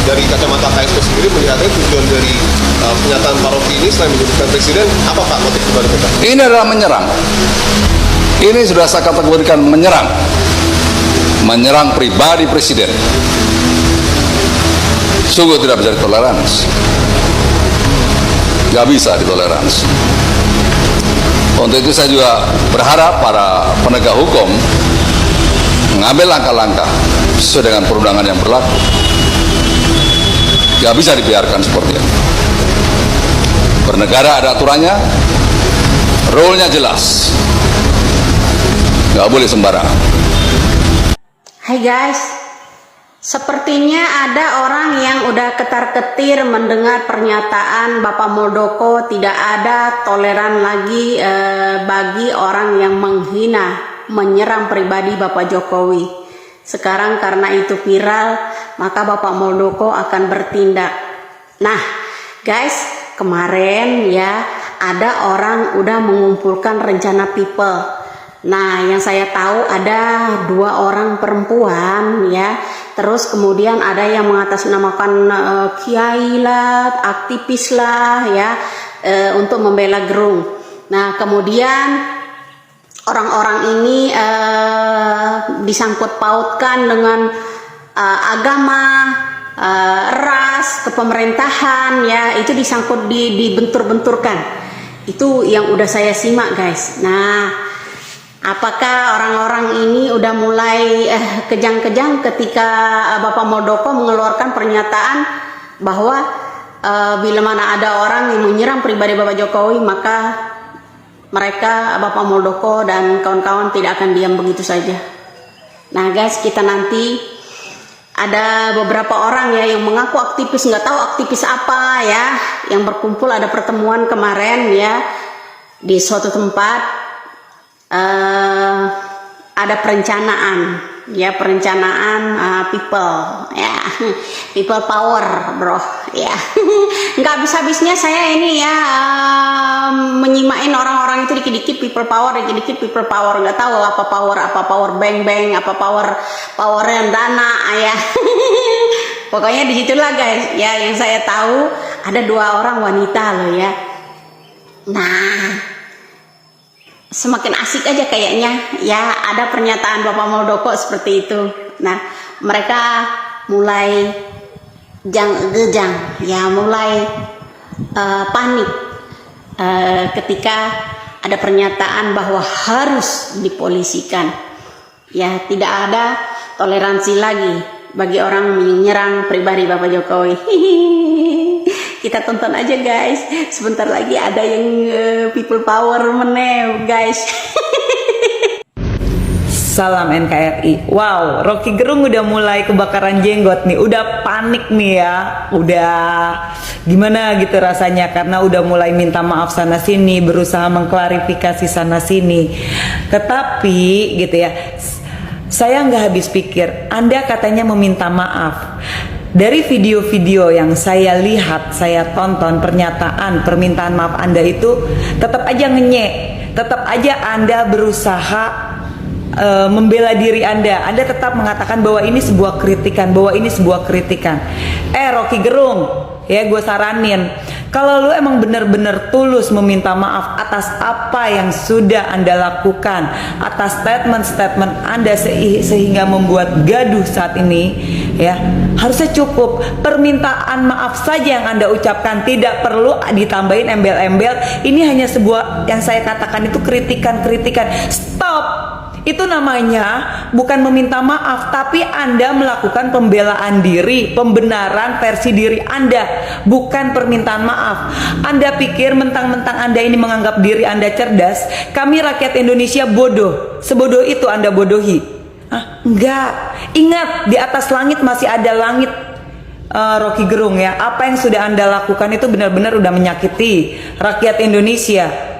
dari kacamata KSP sendiri melihatnya tujuan dari pernyataan Pak Rocky ini selain menyebutkan presiden, apa Pak motif kembali kita? Ini adalah menyerang. Ini sudah saya kategorikan menyerang. Menyerang pribadi presiden. Sungguh tidak bisa ditoleransi. Gak bisa ditoleransi. Untuk itu saya juga berharap para penegak hukum mengambil langkah-langkah sesuai dengan perundangan yang berlaku. Gak bisa dibiarkan seperti ini. Bernegara ada aturannya, rule-nya jelas. Gak boleh sembarangan. Hai guys, sepertinya ada orang yang udah ketar-ketir mendengar pernyataan Bapak Muldoko tidak ada toleran lagi bagi orang yang menghina, menyerang pribadi Bapak Jokowi. Sekarang karena itu viral, maka Bapak Muldoko akan bertindak. Nah guys, kemarin ya ada orang udah mengumpulkan rencana people. Nah, yang saya tahu ada 2 orang perempuan ya. Terus kemudian ada yang mengatasnamakan kiai lah, aktivis lah ya, untuk membela Gerung. Nah, kemudian orang-orang ini disangkut pautkan dengan agama, ras, kepemerintahan ya, itu disangkut dibentur-benturkan. Itu yang udah saya simak guys. Nah, apakah orang-orang ini udah mulai kejang-kejang ketika Bapak Muldoko mengeluarkan pernyataan bahwa bila mana ada orang yang menyerang pribadi Bapak Jokowi, maka mereka, Bapak Muldoko dan kawan-kawan tidak akan diam begitu saja. Nah guys, kita nanti ada beberapa orang ya yang mengaku aktivis, nggak tahu aktivis apa ya, yang berkumpul, ada pertemuan kemarin ya di suatu tempat. Ada perencanaan ya, people ya, people power bro ya. Nggak habis-habisnya saya ini ya menyimain orang-orang itu dikit-dikit people power, dikit-dikit people power, nggak tahu apa power bang, apa power yang dana ya. Pokoknya disitulah guys ya, yang saya tahu ada 2 orang wanita loh ya. Nah, semakin asik aja kayaknya ya, ada pernyataan Bapak Muldoko seperti itu. Nah, mereka mulai gejang ya, mulai panik ketika ada pernyataan bahwa harus dipolisikan ya, tidak ada toleransi lagi bagi orang menyerang pribadi Bapak Jokowi. Kita tonton aja guys, sebentar lagi ada yang people power meneh guys. Salam NKRI. Wow, Rocky Gerung udah mulai kebakaran jenggot nih, udah panik nih ya, udah gimana gitu rasanya, karena udah mulai minta maaf sana sini, berusaha mengklarifikasi sana sini. Tetapi gitu ya, saya nggak habis pikir, Anda katanya meminta maaf. Dari video-video yang saya lihat, saya tonton, permintaan maaf Anda itu tetap aja ngenyek, tetap aja Anda berusaha membela diri Anda tetap mengatakan bahwa ini sebuah kritikan, Rocky Gerung ya, gue saranin, kalau lu emang bener-bener tulus meminta maaf atas apa yang sudah Anda lakukan, atas statement-statement Anda sehingga membuat gaduh saat ini ya, harusnya cukup permintaan maaf saja yang Anda ucapkan, tidak perlu ditambahin embel-embel. Ini hanya sebuah, yang saya katakan itu kritikan. Stop. Itu namanya bukan meminta maaf, tapi Anda melakukan pembelaan diri, pembenaran versi diri Anda, bukan permintaan maaf. Anda pikir mentang-mentang Anda ini menganggap diri Anda cerdas, kami rakyat Indonesia bodoh, sebodoh itu Anda bodohi? Enggak. Ingat, di atas langit masih ada langit. Rocky Gerung ya, apa yang sudah Anda lakukan itu benar-benar udah menyakiti rakyat Indonesia.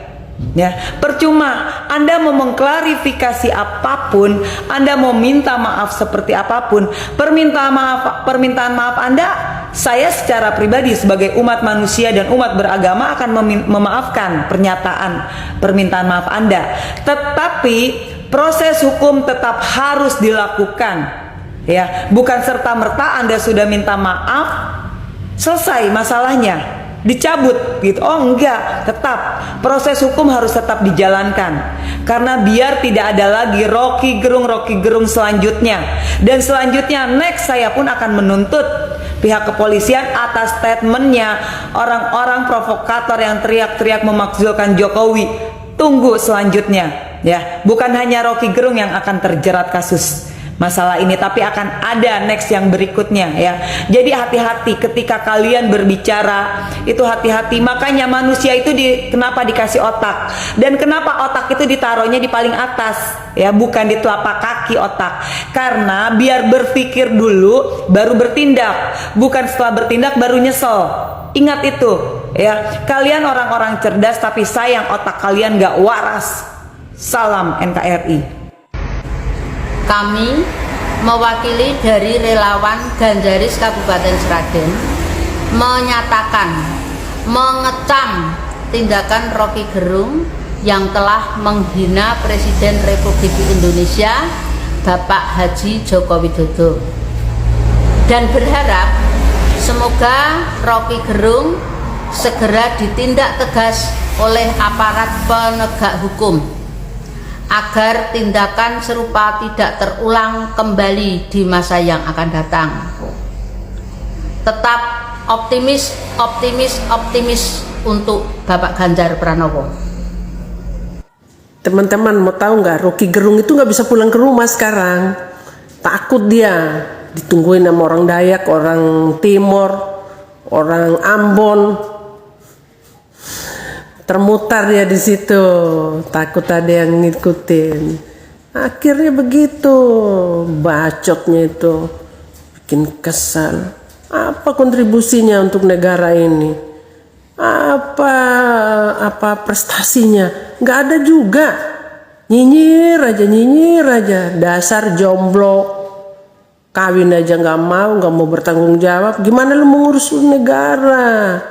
Ya, percuma Anda mau mengklarifikasi apapun, Anda mau minta maaf seperti apapun, permintaan maaf Anda, saya secara pribadi sebagai umat manusia dan umat beragama akan memaafkan permintaan maaf Anda. Tetapi proses hukum tetap harus dilakukan. Ya, bukan serta-merta Anda sudah minta maaf, selesai masalahnya, dicabut gitu. Oh enggak, tetap proses hukum harus tetap dijalankan. Karena biar tidak ada lagi Rocky Gerung selanjutnya. Dan selanjutnya next saya pun akan menuntut pihak kepolisian atas statementnya orang-orang provokator yang teriak-teriak memakzulkan Jokowi. Tunggu selanjutnya ya, bukan hanya Rocky Gerung yang akan terjerat kasus masalah ini, tapi akan ada next yang berikutnya ya. Jadi hati-hati ketika kalian berbicara, itu hati-hati. Makanya manusia itu kenapa dikasih otak, dan kenapa otak itu ditaruhnya di paling atas ya, bukan di telapak kaki otak, karena biar berpikir dulu baru bertindak, bukan setelah bertindak baru nyesel. Ingat itu ya, kalian orang-orang cerdas tapi sayang otak kalian gak waras. Salam NKRI. Kami mewakili dari relawan Ganjaris Kabupaten Sragen menyatakan mengecam tindakan Rocky Gerung yang telah menghina Presiden Republik Indonesia Bapak Haji Joko Widodo, dan berharap semoga Rocky Gerung segera ditindak tegas oleh aparat penegak hukum agar tindakan serupa tidak terulang kembali di masa yang akan datang. Tetap optimis untuk Bapak Ganjar Pranowo. Teman-teman mau tahu nggak, Rocky Gerung itu nggak bisa pulang ke rumah sekarang. Takut dia, ditungguin sama orang Dayak, orang Timor, orang Ambon. Termutar dia di situ, takut ada yang ngikutin. Akhirnya begitu, bacotnya itu bikin kesal. Apa kontribusinya untuk negara ini? Apa prestasinya? Nggak ada juga. Nyinyir aja. Dasar jomblo, kawin aja nggak mau bertanggung jawab. Gimana lu mengurus negara?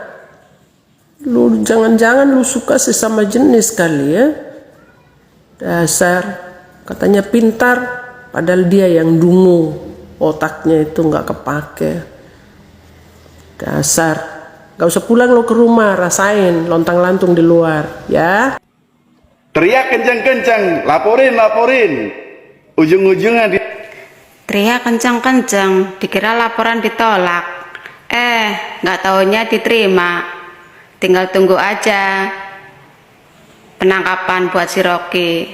Lu jangan-jangan lu suka sesama jenis kali ya. Dasar katanya pintar, padahal dia yang dungu, otaknya itu nggak kepake. Dasar, gak usah pulang lo ke rumah, rasain lontang-lantung di luar ya. Teriak kencang-kencang, laporin, ujung-ujungnya Teriak kencang-kencang, dikira laporan ditolak. Nggak taunya diterima. Tinggal tunggu aja penangkapan buat si Rocky.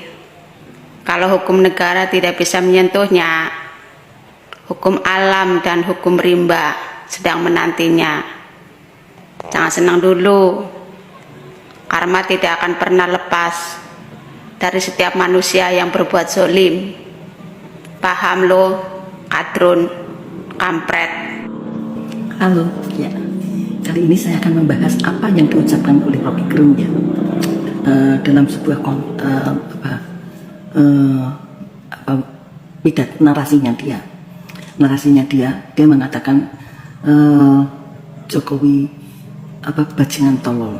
Kalau hukum negara tidak bisa menyentuhnya, hukum alam dan hukum rimba sedang menantinya. Jangan senang dulu, karma tidak akan pernah lepas dari setiap manusia yang berbuat zolim. Paham lo, kadrun, kampret. Halo, ya. Kali ini saya akan membahas apa yang diucapkan oleh Rocky Gerung ya, dalam sebuah narasinya dia mengatakan Jokowi bajingan tolol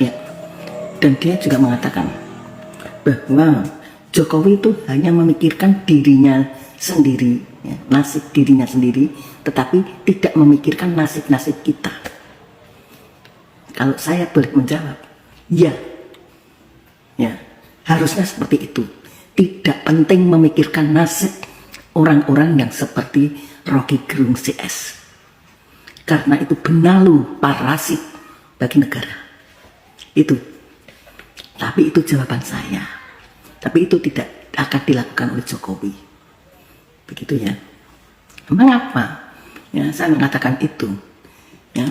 ya, dan dia juga mengatakan bahwa Jokowi itu hanya memikirkan dirinya sendiri ya, nasib dirinya sendiri, tetapi tidak memikirkan nasib-nasib kita. Kalau saya boleh menjawab, ya, harusnya seperti itu. Tidak penting memikirkan nasib orang-orang yang seperti Rocky Gerung CS, karena itu benalu parasit bagi negara. Itu, tapi itu jawaban saya. Tapi itu tidak akan dilakukan oleh Jokowi. Begitu ya. Mengapa? Ya, saya mengatakan itu. Ya,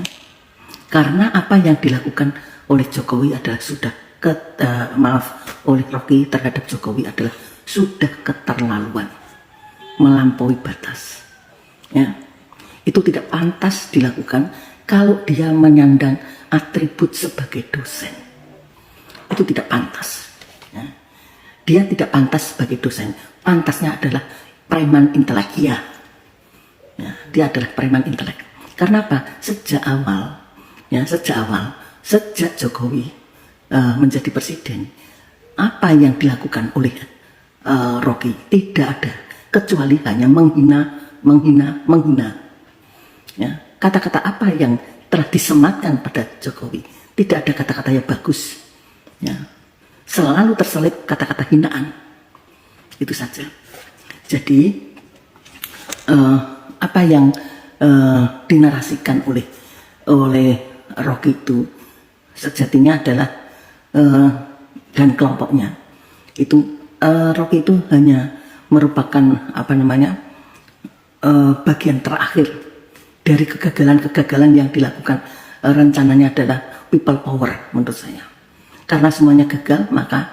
karena apa yang dilakukan oleh Jokowi adalah oleh Rocky terhadap Jokowi adalah sudah keterlaluan, melampaui batas. Ya, itu tidak pantas dilakukan kalau dia menyandang atribut sebagai dosen. Itu tidak pantas. Ya. Dia tidak pantas sebagai dosen. Pantasnya adalah preman intelektual. Ya, dia adalah preman intelek. Karena apa? Sejak Jokowi menjadi presiden, apa yang dilakukan oleh Rocky? Tidak ada kecuali hanya menghina. Ya, kata-kata apa yang telah disematkan pada Jokowi, tidak ada kata-kata yang bagus. Ya, selalu terselip kata-kata hinaan. Itu saja. Jadi apa yang dinarasikan oleh Rocky itu sejatinya adalah dan kelompoknya itu Rocky itu hanya merupakan bagian terakhir dari kegagalan-kegagalan yang dilakukan. Rencananya adalah people power menurut saya. Karena semuanya gagal, maka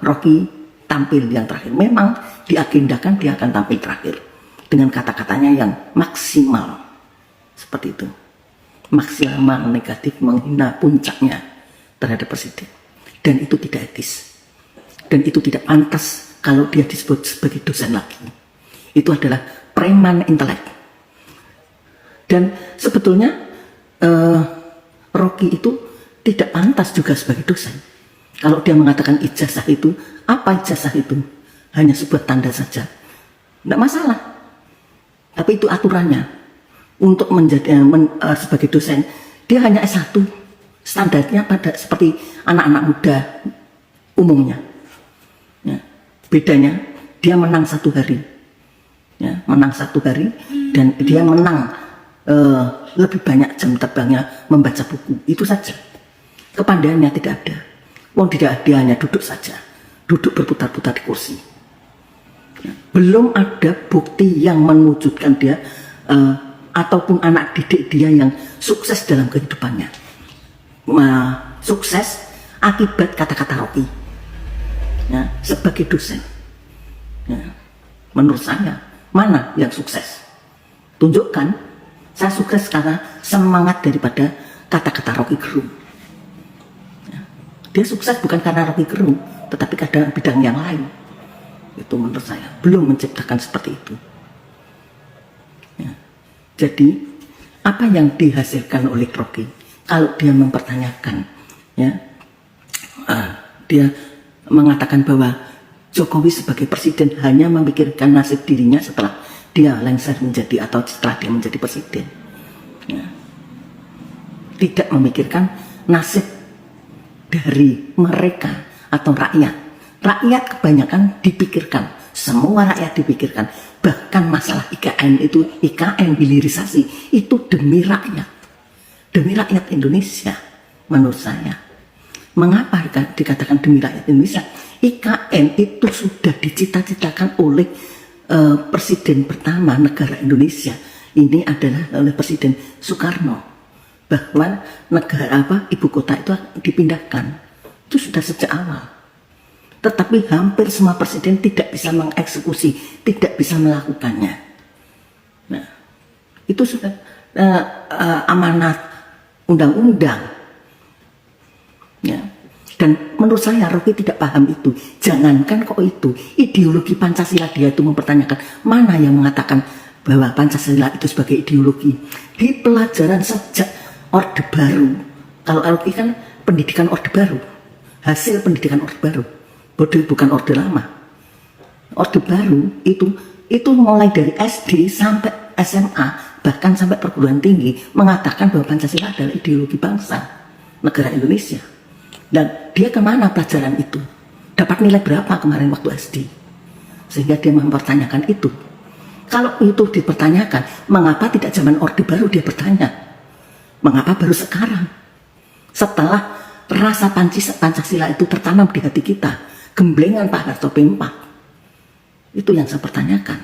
Rocky tampil yang terakhir. Memang diagendakan dia akan tampil terakhir dengan kata-katanya yang maksimal seperti itu, maksimal negatif, menghina puncaknya terhadap presiden, dan itu tidak etis dan itu tidak pantas kalau dia disebut sebagai dosen lagi. Itu adalah preman intelek. Dan sebetulnya Rocky itu tidak pantas juga sebagai dosen. Kalau dia mengatakan ijazah itu, apa ijazah itu? Hanya sebuah tanda saja, tidak masalah. Tapi itu aturannya. Untuk menjadi sebagai dosen, dia hanya S1. Standarnya pada seperti anak-anak muda umumnya. Ya. Bedanya, dia menang 1 hari. Ya, menang 1 hari dan dia menang lebih banyak jam terbangnya membaca buku. Itu saja. Kepandaiannya tidak ada. Dia hanya duduk saja, duduk berputar-putar di kursi. Belum ada bukti yang mewujudkan dia ataupun anak didik dia yang sukses dalam kehidupannya. Sukses akibat kata-kata Rocky. Ya, sebagai dosen. Ya, menurut saya, mana yang sukses? Tunjukkan, saya sukses karena semangat daripada kata-kata Rocky Gerung. Dia sukses bukan karena Rocky Gerung, tetapi kadang bidang yang lain. Itu menurut saya belum menciptakan seperti itu. Ya. Jadi apa yang dihasilkan oleh Rocky? Kalau dia mempertanyakan, ya, dia mengatakan bahwa Jokowi sebagai presiden hanya memikirkan nasib dirinya setelah dia lengser menjadi atau setelah dia menjadi presiden. Ya. Tidak memikirkan nasib dari mereka atau rakyat. Rakyat kebanyakan dipikirkan, semua rakyat dipikirkan. Bahkan masalah IKN hilirisasi itu demi rakyat Indonesia. Menurut saya, mengapa dikatakan demi rakyat Indonesia? IKN itu sudah dicita-citakan oleh presiden pertama negara Indonesia. Ini adalah oleh Presiden Soekarno, bahwa ibu kota itu dipindahkan. Itu sudah sejak awal. Tetapi hampir semua presiden tidak bisa mengeksekusi, tidak bisa melakukannya. Nah, itu sudah amanat undang-undang. Ya. Dan menurut saya Rocky tidak paham itu. Jangankan kok itu, ideologi Pancasila dia itu mempertanyakan. Mana yang mengatakan bahwa Pancasila itu sebagai ideologi? Di pelajaran sejak Orde Baru. Kalau Rocky kan pendidikan Orde Baru, hasil pendidikan Orde Baru. Bukan Orde Lama. Orde Baru itu mulai dari SD sampai SMA, bahkan sampai perguruan tinggi, mengatakan bahwa Pancasila adalah ideologi bangsa negara Indonesia. Dan dia kemana pelajaran itu? Dapat nilai berapa kemarin waktu SD? Sehingga dia mempertanyakan itu. Kalau itu dipertanyakan, mengapa tidak zaman Orde Baru dia bertanya? Mengapa baru sekarang? Setelah rasa Pancasila itu tertanam di hati kita, gemblengan Pak Harto P4. Itu yang saya pertanyakan.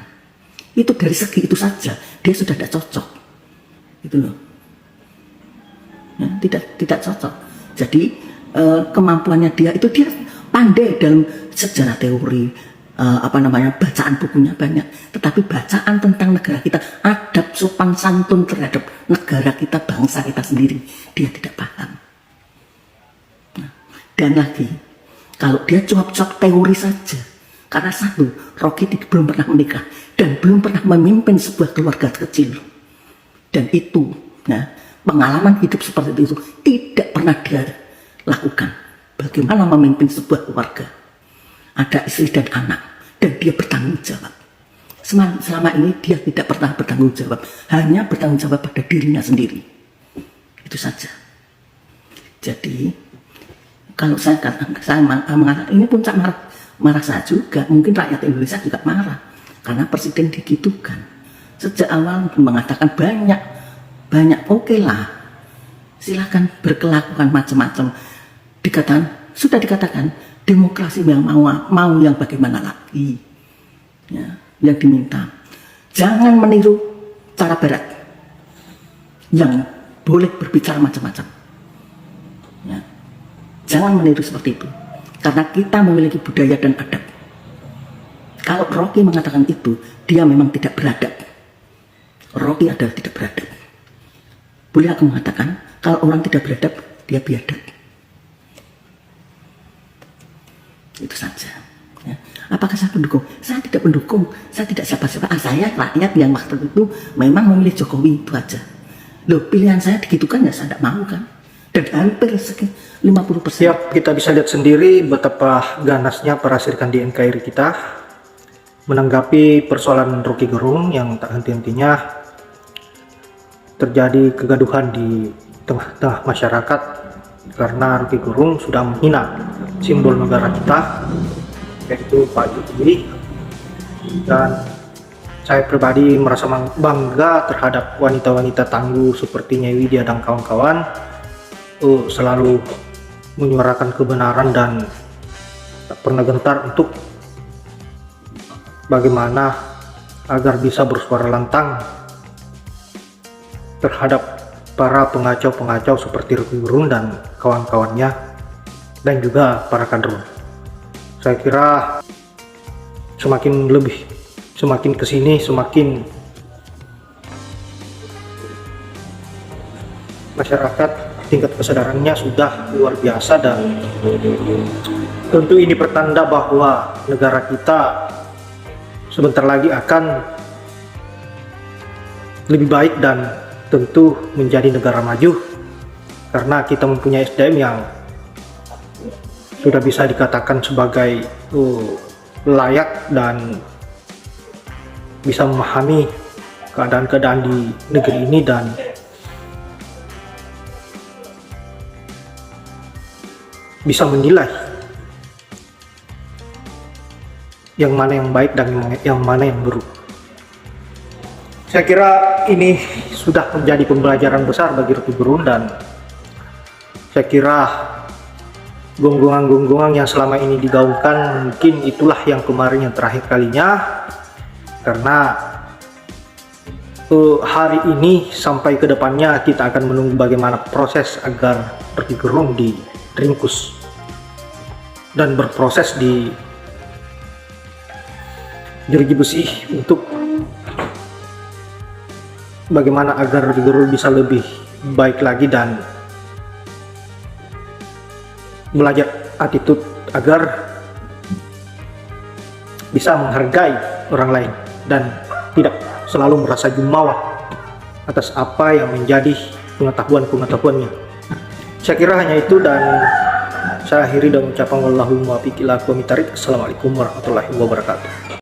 Itu dari segi itu saja dia sudah tidak cocok. Itu loh. Ya, tidak cocok. Jadi kemampuannya dia pandai dalam sejarah teori, bacaan bukunya banyak. Tetapi bacaan tentang negara kita, adab sopan santun terhadap negara kita, bangsa kita sendiri, dia tidak paham. Nah, dan lagi, kalau dia cuap-cuap teori saja, karena satu, Rocky belum pernah menikah dan belum pernah memimpin sebuah keluarga kecil, dan itu, pengalaman hidup seperti itu tidak pernah dia lakukan. Bagaimana memimpin sebuah keluarga? Ada istri dan anak, dan dia bertanggung jawab. Selama ini dia tidak pernah bertanggung jawab, hanya bertanggung jawab pada dirinya sendiri. Itu saja. Jadi kalau saya marah, ini puncak marah saya juga. Mungkin rakyat Indonesia juga marah karena presiden digitukan. Sejak awal mengatakan banyak, oke lah, silahkan berkelakuan macam-macam. Sudah dikatakan demokrasi yang mau yang bagaimana lagi, ya, yang diminta. Jangan meniru cara Barat yang boleh berbicara macam-macam. Ya. Jangan meniru seperti itu, karena kita memiliki budaya dan adab. Kalau Rocky mengatakan itu, dia memang tidak beradab. Rocky adalah tidak beradab. Boleh aku mengatakan, kalau orang tidak beradab, dia biadab. Itu saja. Ya. Apakah saya pendukung? Saya tidak pendukung. Saya tidak siapa-siapa. Saya rakyat yang waktu itu memang memilih Jokowi, itu aja. Loh, pilihan saya digitukan ya saya tidak mau kan. Dan hampir 50%. Ya, kita bisa lihat sendiri betapa ganasnya para serikandi NKRI kita menanggapi persoalan Rocky Gerung yang tak henti-hentinya terjadi kegaduhan di tengah-tengah masyarakat karena Rocky Gerung sudah menghina simbol negara kita, yaitu Pak Jokowi. Dan saya pribadi merasa bangga terhadap wanita-wanita tangguh seperti Nyai Widya dan kawan-kawan, selalu menyuarakan kebenaran dan tak pernah gentar untuk bagaimana agar bisa bersuara lantang terhadap para pengacau-pengacau seperti Rocky Gerung dan kawan-kawannya, dan juga para kader. Saya kira semakin kesini semakin masyarakat tingkat kesadarannya sudah luar biasa, dan tentu ini pertanda bahwa negara kita sebentar lagi akan lebih baik dan tentu menjadi negara maju, karena kita mempunyai SDM yang sudah bisa dikatakan sebagai layak dan bisa memahami keadaan-keadaan di negeri ini dan bisa menilai yang mana yang baik dan yang mana yang buruk. Saya kira ini sudah menjadi pembelajaran besar bagi Rocky Gerung, dan saya kira gonggongan-gonggongan yang selama ini digaungkan mungkin itulah yang kemarin yang terakhir kalinya, karena hari ini sampai ke depannya kita akan menunggu bagaimana proses agar Rocky Gerung diringkus dan berproses di jeruji besi untuk bagaimana agar Rocky Gerung bisa lebih baik lagi dan belajar attitude agar bisa menghargai orang lain dan tidak selalu merasa jumawa atas apa yang menjadi pengetahuannya. Saya kira hanya itu, dan saya akhiri dengan ucapan wallahu muwaffiq ila aqwamit thoriq. Assalamualaikum warahmatullahi wabarakatuh.